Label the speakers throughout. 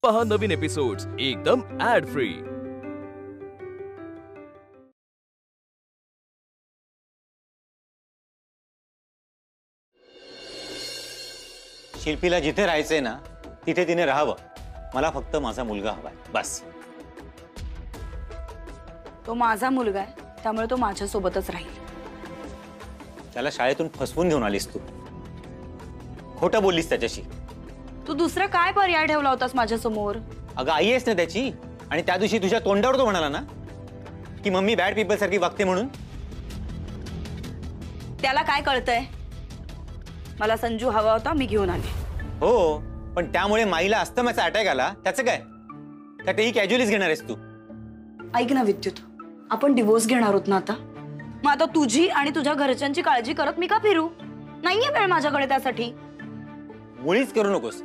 Speaker 1: पहा नवीन एपिसोड्स एकदम add free.
Speaker 2: शिल्पीला जिथे राहायचंय ना तिथे तिने राहावं। मला फक्त माझा मुलगा हवाय, बस।
Speaker 3: तो माझा मुलगा आहे, त्यामुळे तो माझ्या सोबतच राहील।
Speaker 2: त्याला शाळेतून फसवून घेऊन आलीस तू, खोटं बोललीस त्याच्याशी।
Speaker 3: तू दुसरा काय पर्याय ठेवला होतास माझ्या समोर?
Speaker 2: अगं आई आहेस ना त्याची, आणि त्या दिवशी तुझ्या तोंडावर तो म्हणाला ना की मम्मी बॅड पीपल सारखी वागते म्हणून।
Speaker 3: त्याला काय कळतंय? मला संजू हवा होता, मी घेऊन आले।
Speaker 2: हो, पण त्यामुळे माईला अस्थमाचा अटॅक आला, त्याचं काय? का तेही कॅज्युअलीच घेणार आहेस तू?
Speaker 3: ऐक ना विद्युत, आपण डिवोर्स घेणार आहोत ना आता। मग आता तुझी आणि तुझ्या घरच्यांची काळजी करत मी का फिरू? नाहीये वेळ माझ्याकडे त्यासाठी।
Speaker 2: मुळीच करू नकोस,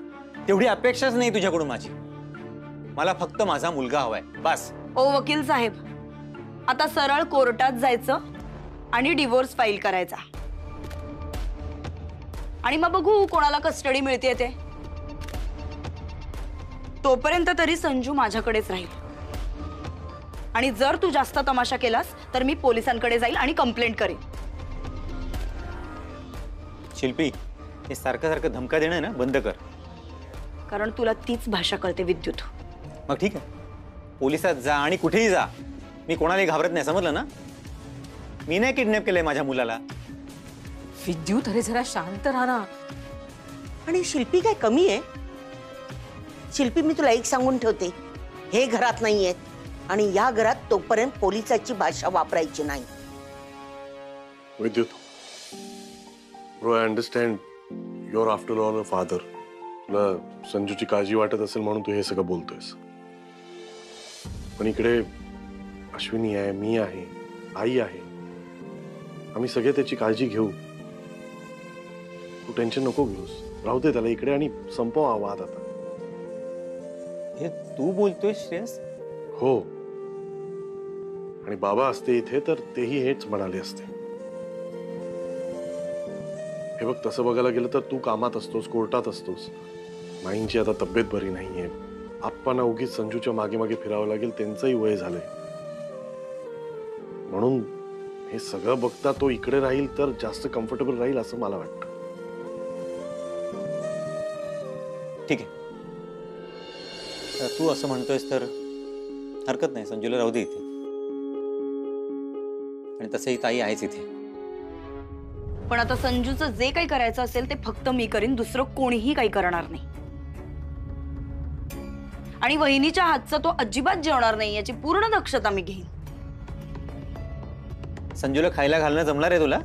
Speaker 2: तेवढी अपेक्षाच नाही तुझ्याकडून माझी। मला फक्त माझा मुलगा हवाय, बस।
Speaker 3: ओ वकील साहेब, आता सरळ कोर्टात जायचं आणि डिवोर्स फाईल करायचा, आणि मग बघू कोणाला कस्टडी मिळते ते। तोपर्यंत तरी संजू माझ्याकडेच राहील, आणि जर तू जास्त तमाशा केलास तर मी पोलिसांकडे जाईल आणि कंप्लेंट करेन।
Speaker 2: शिल्पी, हे सारखं सारखं धमका देणं ना बंद कर,
Speaker 3: कारण तुला तीच भाषा कळते विद्युत।
Speaker 2: मग ठीक आहे, पोलिसात जा आणि कुठेही जा, मी कोणालाही घाबरत नाही, समजलं ना? मी नाही किडनॅप केलंय माझ्या मुलाला।
Speaker 4: विद्युत, अरे जरा शांत राहा ना। आणि शिल्पी काय कमी आहे? शिल्पी, मी तुला एक सांगून ठेवते, हे घरात नाहीये आणि या घरात तोपर्यंत पोलिसाची भाषा वापरायची नाही।
Speaker 5: Vidyut, bro, I understand you are after all a father. तुला संजूची काळजी वाटत असेल म्हणून तू हे सगळं बोलतोयस, पण इकडे अश्विनी आहे, मी आहे, आई आहे, आम्ही सगळे त्याची काळजी घेऊ। तू टेन्शन नको घेऊस, राहू दे त्याला इकडे आणि संपव हा वाद आता।
Speaker 2: हे तू बोलतोय श्रेयस?
Speaker 5: हो, आणि बाबा असते इथे तर तेही हेच म्हणाले असते। हे बघ, तसं बघायला गेलं तर तू कामात असतोस, कोर्टात असतोस, माईंची आता तब्येत बरी नाहीये, आप्पांना उगीच संजूच्या मागे मागे फिरावं लागेल, त्यांचंही वय झालंय, म्हणून हे सगळं बघता तो इकडे राहील तर जास्त कम्फर्टेबल राहील असं मला वाटतं।
Speaker 2: ठीक आहे, तू असं म्हणतोयस तर हरकत नाही, संजूला राहू दे इथे, आणि तसंही ताई आहेच इथे।
Speaker 3: पण आता संजूचं जे काही करायचं असेल ते फक्त मी करीन, दुसरं कोणीही काही करणार नाही। आणि वहिनीच्या हातचं तो अजिबात जेवणार नाही याची पूर्ण दक्षता मी घेईन।
Speaker 2: संजूला खायला घालणं जमणार आहे तुला?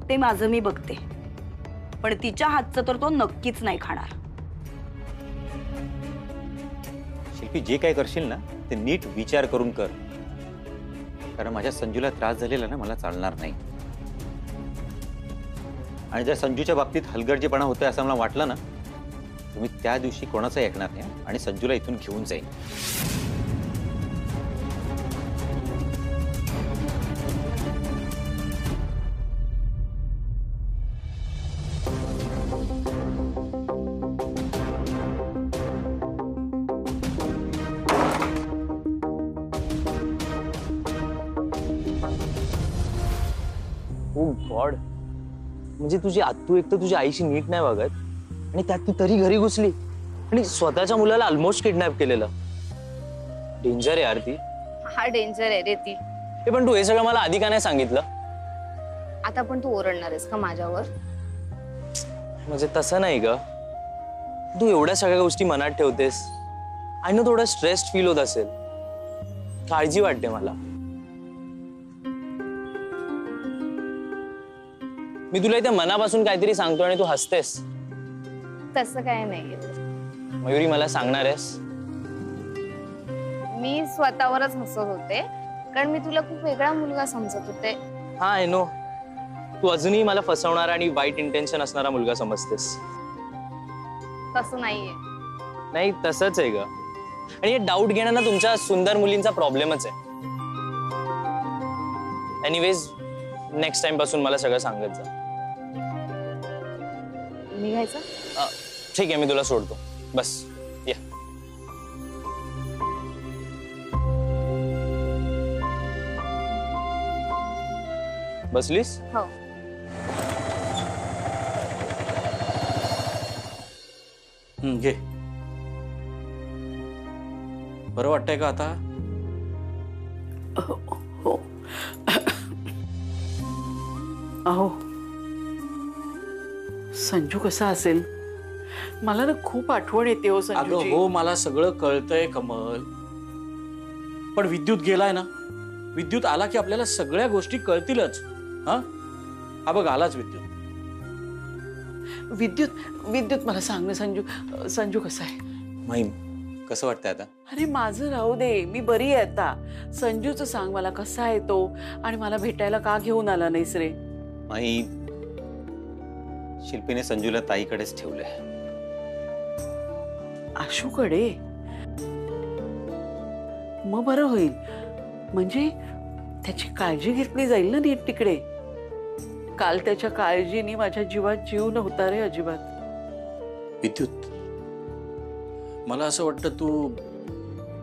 Speaker 3: ते माझं मी बघते, पण तिच्या हातचं तर तो नक्कीच नाही खाणार।
Speaker 2: शिल्पी, जे काय करशील ना ते नीट विचार करून कर, कारण माझ्या संजूला त्रास झालेला ना मला चालणार नाही। आणि जर संजूच्या बाबतीत हलगर्जीपणा होतोय असं मला वाटलं ना, तुम्ही त्या दिवशी कोणाचं ऐकणार नाही आणि संजूला इथून घेऊन जाईल।
Speaker 6: ओ गॉड, म्हणजे तुझी आत्तू एक तर तुझ्या आईशी नीट नाही वागत, आणि त्यात ती तरी घरी घुसली आणि स्वतःच्या मुलाला ऑलमोस्ट किडनॅप केलेलं। डेंजर आहे यार ती।
Speaker 7: हा डेंजर आहे रे ती।
Speaker 6: हे पण तू हे सगळं मला आधी का नाही सांगितलं?
Speaker 7: आता पण तू ओरडणार आहेस का माझ्यावर?
Speaker 6: म्हणजे तसं नाही ग, तू एवढ्या सगळ्या गोष्टी मनात ठेवतेस, आय नो थोडं स्ट्रेस्ड फील होत असेल, काळजी वाटते मला। मी तुला इथे मनापासून काहीतरी सांगतो आणि तू हसतेस।
Speaker 7: तसं काय नाहीये
Speaker 6: मयुरी, मला सांगणार आहेस?
Speaker 7: मी स्वतःवरच हसत होते, कारण मी तुला खूप वेगळा मुलगा समजत होते।
Speaker 6: हा, आय नो, तू अजूनही मला फसवणारा आणि वाईट इंटेन्शन असणारा मुलगा समजतेस।
Speaker 7: तसं नाहीये।
Speaker 6: नाही, तसंच आहे ग, आणि हे डाऊट घेणं ना तुमच्या सुंदर मुलींचा प्रॉब्लेमच आहे। एनिवेज, नेक्स्ट टाइम पासून मला सगळं सांगत जा।
Speaker 7: निघायचं?
Speaker 6: ठीक आहे, मी तुला सोडतो, बस या। बसलीस?
Speaker 7: हो.
Speaker 8: घे. बरं वाटतंय का आता?
Speaker 9: हो. अहो संजू कसा असेल? मला ना खूप आठवण येते हो
Speaker 8: अगं
Speaker 9: संजूची.
Speaker 8: हो, मला सगळं कळतंय कमल, पण विद्युत गेलाय ना. विद्युत आला की आपल्याला सगळ्या गोष्टी कळतीलच. हा बघ आलाच विद्युत.
Speaker 9: विद्युत मला सांग ना संजू कसा आहे?
Speaker 2: महिम कसं वाटतंय आता?
Speaker 9: अरे माझं राहू दे, मी बरी आहे आता. संजूचं सांग मला, कसा आहे तो आणि मला भेटायला का घेऊन आला नाहीस रे?
Speaker 2: माई, शिल्पीने संजूला ताईकडेच ठेवलंय.
Speaker 9: आशूकडे? मग बरं होईल, म्हणजे त्याची काळजी घेतली जाईल ना नीट तिकडे. काल त्याच्या काळजीने माझ्या जीवात जीव नव्हता रे अजिबात.
Speaker 8: विद्युत, मला असं वाटतं तू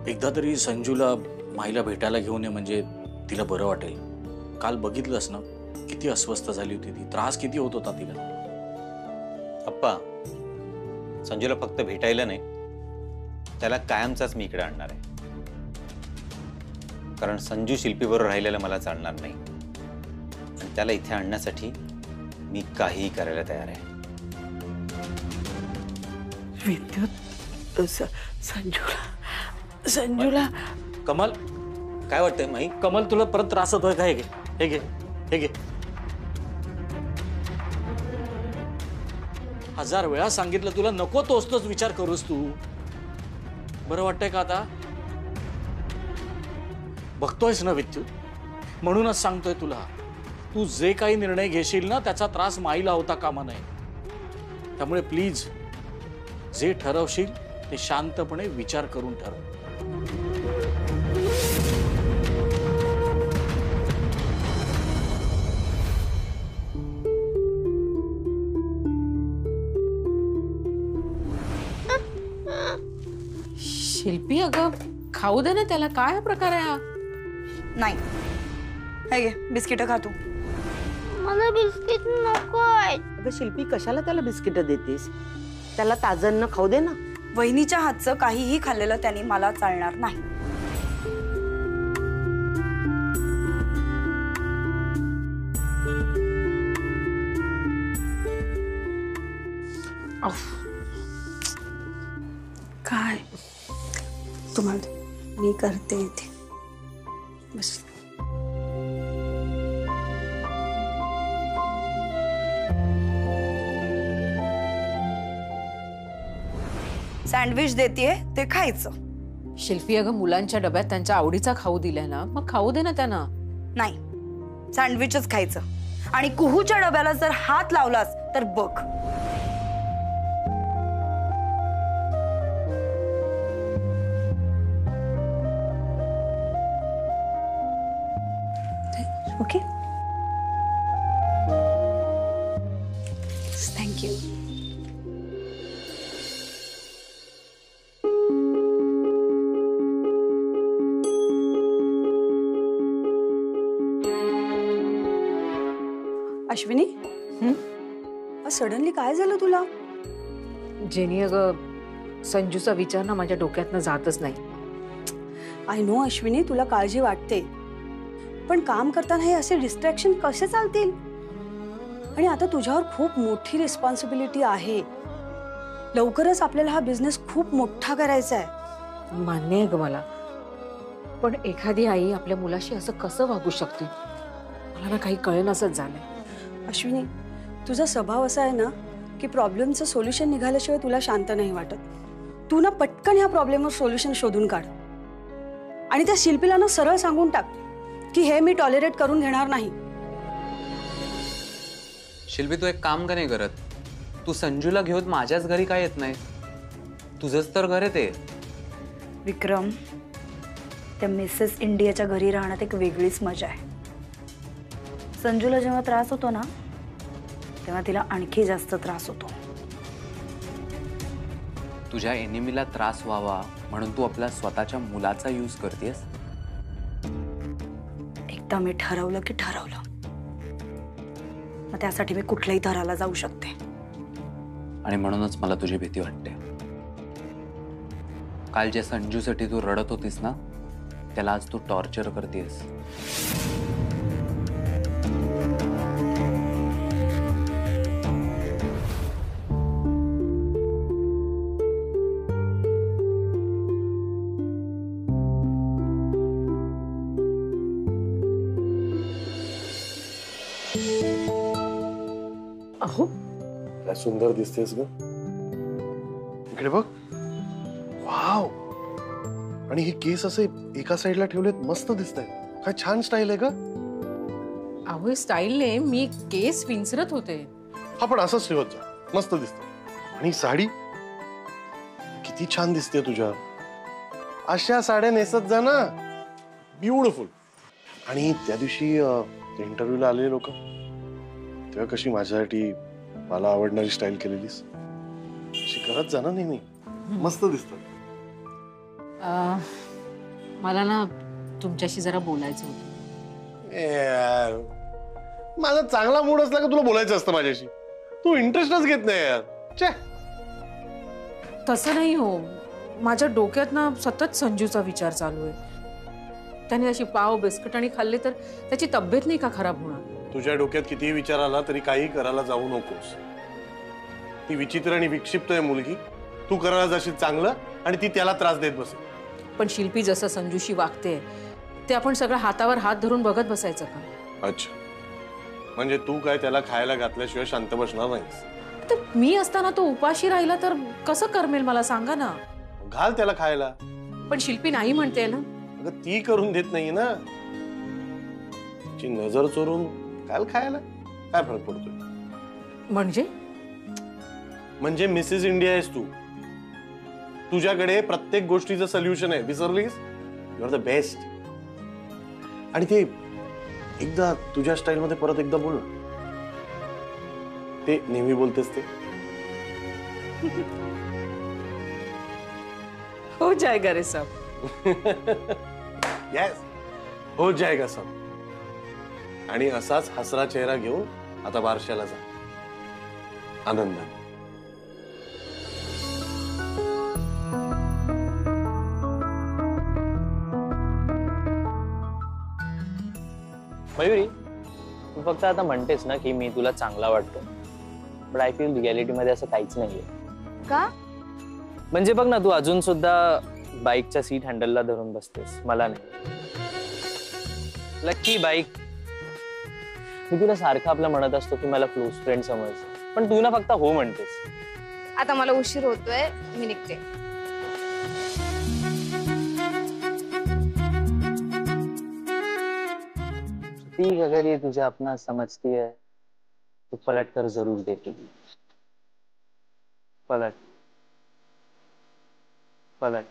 Speaker 8: एकदा तरी संजूला माईला भेटायला घेऊन ये, म्हणजे तिला बरं वाटेल. काल बघितलंस ना किती अस्वस्थ झाली होती ती, त्रास किती होत होता तिला.
Speaker 2: अप्पा, संजूला फक्त भेटायला नाही, त्याला कायमचाच मी इकडे आणणार आहे. कारण संजू शिल्पीबरोबर राहिलेलं मला चालणार नाही, आणि त्याला इथे आणण्यासाठी मी काहीही करायला तयार आहे.
Speaker 9: विद्युत संजूला
Speaker 8: कमल,
Speaker 2: काय वाटतंय माई?
Speaker 8: कमल तुला परत त्रास होतोय का? हे घे. 1000 वेळा सांगितलं तुला, नको तोच विचार करूस तू. बरं वाटतंय का आता? बघतोयस ना विद्युत, म्हणूनच सांगतोय तुला, तू जे काही निर्णय घेशील ना त्याचा त्रास माईला होता कामा नये. त्यामुळे प्लीज जे ठरवशील ते शांतपणे विचार करून ठरव.
Speaker 10: शिल्पी, अगं खाऊ दे ना त्याला. काय प्रकार आहे हा?
Speaker 3: नाही, हे घे बिस्किट खा तू.
Speaker 7: मला बिस्किट नकोय.
Speaker 4: अगं शिल्पी, कशाला त्याला बिस्किट देतेस? त्याला ताजन्न खाऊ दे ना.
Speaker 3: वहिनीच्या हातचं काहीही खाल्लेलं त्यांनी मला चालणार नाही. काय तुम्हाला मी करते इथे बस. सँडविच देतेय, ते खायचं.
Speaker 10: शिल्पी, अगं मुलांच्या डब्यात त्यांच्या आवडीचा खाऊ दिलाय ना, मग खाऊ दे ना त्यांना.
Speaker 3: नाही, सँडविचच खायचं. आणि कुहूच्या डब्याला जर हात लावलास तर बघ. Okay, thank you. अश्विनी, सडनली काय झालं तुला?
Speaker 10: जेनी, अगं संजूचा विचार ना माझ्या डोक्यातनं जातच नाही.
Speaker 3: आय नो अश्विनी, तुला काळजी वाटते, पण काम करताना हे असे डिस्ट्रॅक्शन कसे चालतील? आणि आता तुझ्यावर खूप मोठी रिस्पॉन्सिबिलिटी आहे. लवकरच आपल्याला हा बिझनेस खूप मोठा करायचा आहे.
Speaker 10: मान्य आहे ग मला, पण एखादी आई आपल्या मुलाशी असं कसं वागू शकते? मला ना काही कळेनासच झालंय.
Speaker 3: अश्विनी, तुझा स्वभाव असा आहे ना की प्रॉब्लेमचं सोल्युशन निघाल्याशिवाय तुला शांत नाही वाटत. तू ना पटकन ह्या प्रॉब्लेमवर सोल्युशन शोधून काढ, आणि त्या शिल्पीला ना सरळ सांगून टाक की हे मी टॉलरेट करून घेणार नाही.
Speaker 11: शिल्पी, तू एक काम का नाही करत? तू संजूला घेऊन माझ्याच घरी काय येत नाही? तुझंच तर घर आहे ते.
Speaker 3: विक्रम, त्या मिसेस इंडियाच्या घरी राहण्यात एक वेगळीच मजा आहे. संजूला जेव्हा त्रास होतो ना, तेव्हा तिला आणखी जास्त त्रास होतो.
Speaker 11: तुझ्या एनिमीला त्रास व्हावा म्हणून तू आपल्या स्वतःच्या मुलाचा यूज करतेस.
Speaker 3: एकदा मी ठरवलं की ठरवलं. मग त्यासाठी मी कुठल्याही थराला जाऊ शकते.
Speaker 11: आणि म्हणूनच मला तुझी भीती वाटते. काल जे संजूसाठी तू रडत होतीस ना, त्याला आज तू टॉर्चर करतेस.
Speaker 10: अहो
Speaker 5: काय सुंदर दिसतेस ग. इकडे बघ. वाव. आणि हे केस असे एका साईडला ठेवलेत, मस्त दिसत आहे. काय छान स्टाईल आहे ग.
Speaker 10: अहो स्टाईलने मी केस विंचरत होते.
Speaker 5: हा पण असंच ठेवत जा, मस्त दिसत. आणि साडी किती छान दिसते तुझ्या. अशा साड्या नेसत जा ना. ब्युटिफुल. आणि त्या दिवशी इंटरव्ह्यूला आलेले लोक, तेव्हा कशी माझ्यासाठी मला आवडणारी स्टाईल केलेलीस, अशी करत जा ना नेहमी. मस्त दिसत.
Speaker 10: मला ना तुमच्याशी जरा बोलायचं होतं.
Speaker 5: माझा चांगला मूड असला का तुला बोलायचं असतं माझ्याशी. तू इंटरेस्टच घेत नाही यार. छे.
Speaker 10: तसं नाही हो, माझ्या डोक्यात ना सतत संजूचा विचार चालू आहे. त्याने अशी पाव बिस्किट आणि खाल्ले तर त्याची तब्येत नाही का खराब होणार.
Speaker 5: तुझ्या डोक्यात कितीही विचार आला तरी काही करायला जाऊ नकोस. ती विचित्र आणि विक्षिप्त आहे मुलगी. तू करायला जाशील चांगलं आणि ती त्याला त्रास देत बसेल.
Speaker 10: पण शिल्पी जसं संजूशी वागते ते आपण सगळं हातावर हात धरून बघत बसायचं का?
Speaker 5: अच्छा, म्हणजे तू काय त्याला खायला घातल्याशिवाय शांत बसणार नाहीस.
Speaker 10: तर मी असताना तो उपाशी राहिला तर कसं करमेल मला सांगा ना.
Speaker 5: घाल त्याला खायला.
Speaker 10: पण शिल्पी नाही म्हणते ना.
Speaker 5: अगं ती करून देत नाही ना. तिची नजर चोरून घाल खायला. काय फरक पडतोय? म्हणजे मिसेस इंडिया आहेस तू. तुझ्याकडे प्रत्येक गोष्टीचं सोल्युशन आहे. विसरलीस? You are the best. आणि ते एकदा तुझ्या स्टाईल मध्ये परत एकदा बोल ना. ते नेहमी बोलतेस ते.
Speaker 10: हो जाएगा रे सब.
Speaker 5: यस, हो जाएगा सब. आणि असाच हसरा चेहरा घेऊन आता बारशाला जा आनंदाने.
Speaker 6: मयुरी, तू फक्त आता म्हणतेस ना की मी तुला चांगला वाटतो, बट आय फील रियालिटी मध्ये असं काहीच नाहीये.
Speaker 7: का?
Speaker 6: म्हणजे बघ ना, तू अजून सुद्धा बाईकच्या सीट हँडलला धरून बसतेस, मला नाही. Lucky bike. मी तुला सारखं आपलं म्हणत असतो की मला क्लोज फ्रेंड समज, पण तू ना फक्त हो म्हणतेस.
Speaker 7: आता मला उशीर होतोय, मी निघते.
Speaker 6: ठीक, अगर ये तुझे अपना समझती है तो पलट कर जरूर देती. पलट पलट.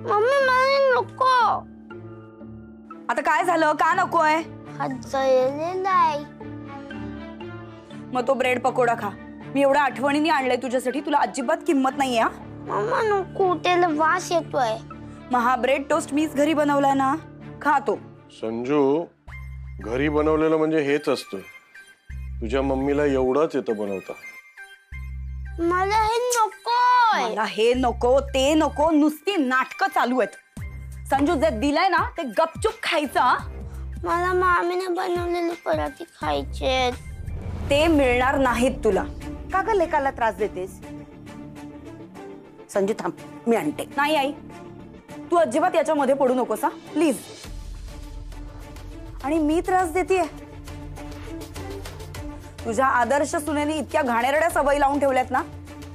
Speaker 3: मम्मी मला नको. आता काय झालं? का नकोय? मग तो ब्रेड पकोडा खा. मी एवढ्या आठवणीने आणलंय तुझ्यासाठी. तुला अजिबात किंमत नाहीये. मम्मा नको, त्याला वास येतोय. मग हा ब्रेड टोस्ट मीच घरी बनवलाय ना, खा तो.
Speaker 5: संजू, घरी बनवलेलं म्हणजे हेच असतं. तुझ्या मम्मीला एवढंच येतं बनवता.
Speaker 3: मला हे नको. मला हे नको, ते नको. नुसती नाटकं चालू आहेत. संजू, जे दिलंय ना ते गपचूप खायचं. मला मामीने बनवलेले पराठे खायचे. ते मिळणार नाहीत तुला. का ग लेकाला त्रास देतेस? संजू थांब, मी आणते. नाही आई, तू अजिबात याच्यामध्ये पडू नकोस हा, प्लीज. आणि मी त्रास देतेय? तुझ्या आदर्श सुनेने इतक्या घाणेरड्या सवयी लावून ठेवल्यात ना.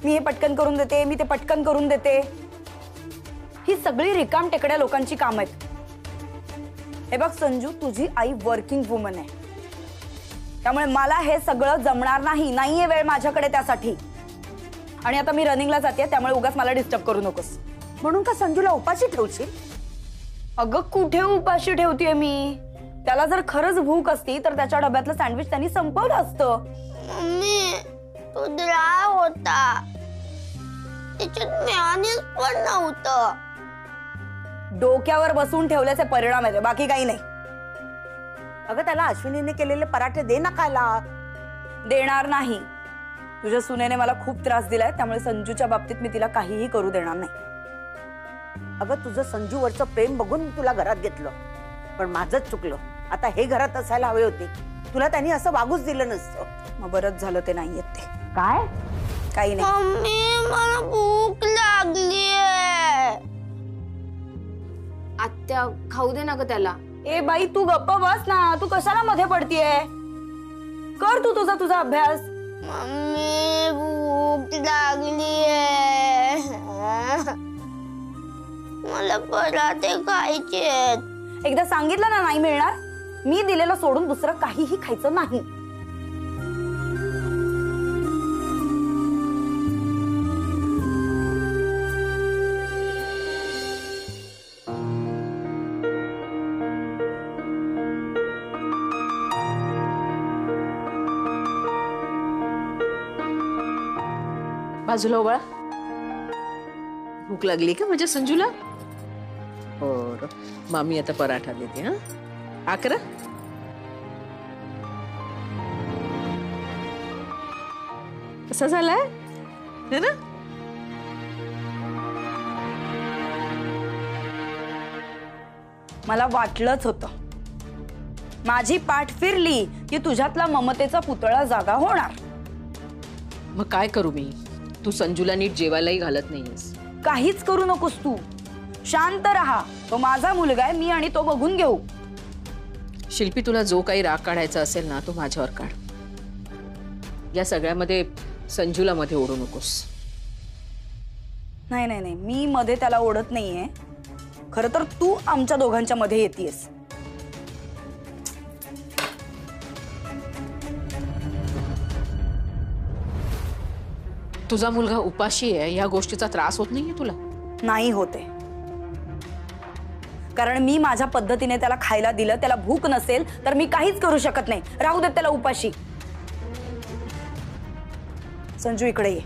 Speaker 3: मी हे पटकन करून देते, मी ते पटकन करून देते. ही सगळी रिकाम टेकड्या लोकांची काम आहेत. हे बघ संजू, तुझी आई वर्किंग वुमन आहे, त्यामुळे मला हे सगळं जमणार नाही. नाहीये वेळ माझ्याकडे त्यासाठी. आणि आता मी रनिंगला जाते, त्यामुळे उगाच मला डिस्टर्ब करू नकोस. म्हणून का संजूला उपाशी ठेवशील?
Speaker 12: अगं कुठे उपाशी ठेवतेय मी? त्याला जर खरंच भूक असती तर त्याच्या डब्यातलं सँडविच त्यांनी संपवलं असतं.
Speaker 13: मम्मी तो द्राळ होता, त्याच्यात मेयोनीज पण नव्हतं.
Speaker 12: डोक्यावर बसून ठेवल्याचे परिणाम आहेत, बाकी काही नाही. अगं त्याला अश्विनीने केलेले पराठे दे ना खायला. देणार नाही. तुझ्या सुनेने मला खूप त्रास दिलाय, त्यामुळे संजूच्या बाबतीत मी तिला काहीही करू देणार नाही.
Speaker 4: अगं तुझं संजूवरचं प्रेम बघून मी तुला घरात घेतलं, पण माझंच चुकलं. आता हे घरात असायला हवे होते. तुला त्यांनी असं वागूच दिलं नसतं.
Speaker 12: मग बरंच झालं ते नाही येत ते.
Speaker 4: काय?
Speaker 12: काही नाही.
Speaker 13: मम्मी मला भूक लागली.
Speaker 7: आत्या खाऊ दे ना ग त्याला.
Speaker 12: ए बाई तू गप्प बस ना, तू कशाला मध्ये पडतीये? कर तू तुझा अभ्यास.
Speaker 13: मम्मी भूक लागली. मला पराठे खायचे.
Speaker 12: एकदा सांगितलं ना नाही मिळणार. मी दिलेलं सोडून दुसरं काहीही खायचं नाही.
Speaker 10: बाजूला उभा. भूक लागली का माझ्या संजूला? बरं, मामी आता पराठा देते. हा आकरा. कसा झालाय है ना?
Speaker 12: मला वाटलंच होतं. माझी पाठ फिरली की तुझ्यातला ममतेचा पुतळा जागा होणार.
Speaker 10: मग काय करू मी? तू संजूला नीट जेवायलाही घालत नाहीयेस.
Speaker 12: काहीच करू नकोस तू. शांत राहा. तो माझा मुलगा आहे, मी आणि तो बघून घेऊ.
Speaker 10: शिल्पी, तुला जो काही राग काढायचा असेल ना तो माझ्यावर काढ. या सगळ्यामध्ये संजूला मध्ये ओढू नकोस.
Speaker 12: नाही नाही नाही, मी मध्ये त्याला ओढत नाहीये. खरं तर तू आमच्या दोघांच्या मध्ये येतेस.
Speaker 10: तुझा मुलगा उपाशी आहे या गोष्टीचा त्रास होत नाहीये तुला?
Speaker 12: नाही होते, कारण मी माझ्या पद्धतीने त्याला खायला दिलं. त्याला भूक नसेल तर मी काहीच करू शकत नाही. राहू देत त्याला उपाशी. संजू इकडे ये.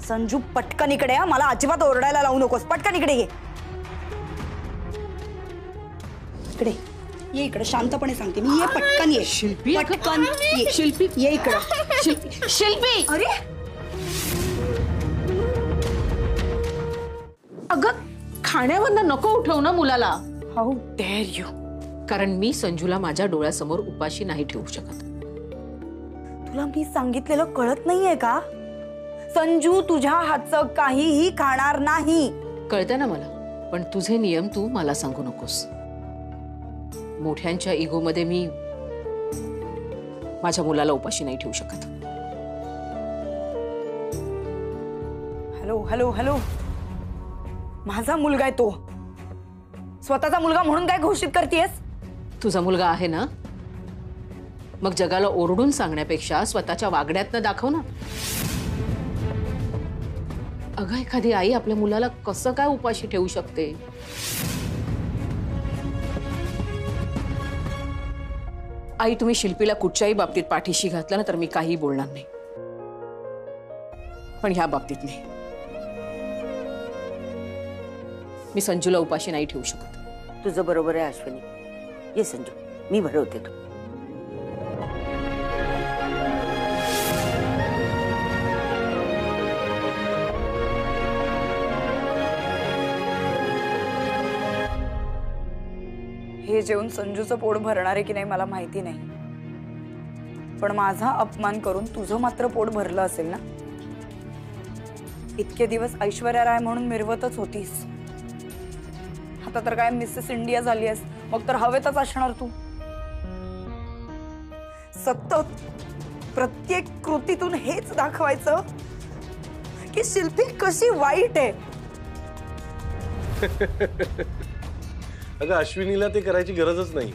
Speaker 12: संजू पटकन इकडे या. मला अजिबात ओरडायला लावू नकोस. पटकन इकडे ये. इकडे ये. इकडे शांतपणे सांगते मी. ये पटकन ये.
Speaker 10: शिल्पी,
Speaker 12: पटकन ये.
Speaker 10: शिल्पी
Speaker 12: ये इकडे.
Speaker 10: शिल्पी.
Speaker 12: अरे
Speaker 10: अगं खाण्यावरनं नको उठव ना मुलाला.
Speaker 12: How dare you.
Speaker 10: कारण मी संजूला माझ्या डोळ्यासमोर उपाशी नाही ठेवू शकत.
Speaker 12: तुला मी सांगितलेलं कळत नाहीये का? संजू तुझ्या हातचं काहीही खाणार नाही.
Speaker 10: कळतं ना मला, पण तुझे नियम तू मला सांगू नकोस. मोठ्यांच्या इगो मध्ये मी माझ्या मुलाला उपाशी नाही ठेवू शकत.
Speaker 12: Hello hello hello. माझा मुलगा आहे तो. स्वतःचा मुलगा म्हणून काय घोषित करतेस?
Speaker 10: तुझा मुलगा आहे ना, मग जगाला ओरडून सांगण्यापेक्षा स्वतःच्या वागण्यातनं दाखव ना. अगं एखादी आई आपल्या मुलाला कसं काय उपाशी ठेवू शकते? आई, तुम्ही शिल्पीला कुठच्याही बाबतीत पाठीशी घातला ना तर मी काही बोलणार नाही, पण ह्या बाबतीत नाही. मी संजूला उपाशी नाही ठेवू शकत.
Speaker 4: तुझं बरोबर आहे अश्विनी. ये संजू, मी भरवते तू.
Speaker 12: हे जेवून संजूचं पोट भरणार आहे की नाही मला माहिती नाही, पण माझा अपमान करून तुझं मात्र पोट भरलं असेल ना. इतके दिवस ऐश्वर्या राय म्हणून मिरवतच होतीस. आता तर काय मिसेस इंडिया झाली आहेस. मग तर हवेतच असणार तू. सतत प्रत्येक कृतीतून हेच दाखवायचं की शिल्पी कशी वाईट आहे.
Speaker 5: अगं अश्विनीला ते करायची गरजच नाही,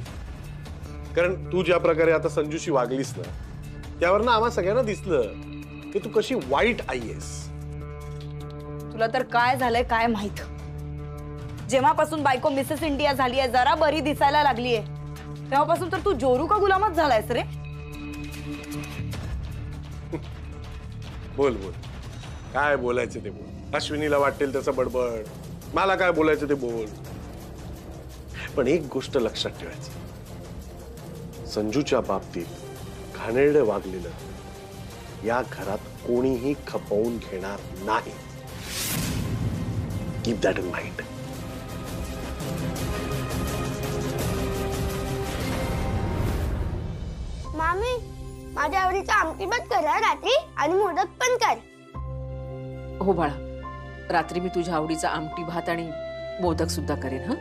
Speaker 5: कारण तू ज्या प्रकारे आता संजूशी वागलीस ना त्यावर ना आम्हा सगळ्यांना दिसलं की तू कशी वाईट आई आहेस.
Speaker 12: तुला तर काय झालंय काय माहित. जेव्हापासून बायको मिसेस इंडिया झाली आहे, जरा बरी दिसायला लागली आहे, तेव्हापासून तर तू जोरू का गुलामच झालायस रे.
Speaker 5: बोल बोल, काय बोलायचं ते बोल. अश्विनीला वाटेल त्याचं बडबड, मला काय बोलायचं ते बोल. पण एक गोष्ट लक्षात ठेवायची, संजूच्या बाबतीत घाणेरडं वागलेलं या घरात कोणीही खपवून घेणार नाही. Keep that in mind.
Speaker 13: मामी, माझ्या आवडीचं आमटी भात करा रात्री आणि मोदक पण कर.
Speaker 10: हो बाळा, रात्री मी तुझ्या आवडीचा आमटी भात आणि मोदक सुद्धा करेन. हा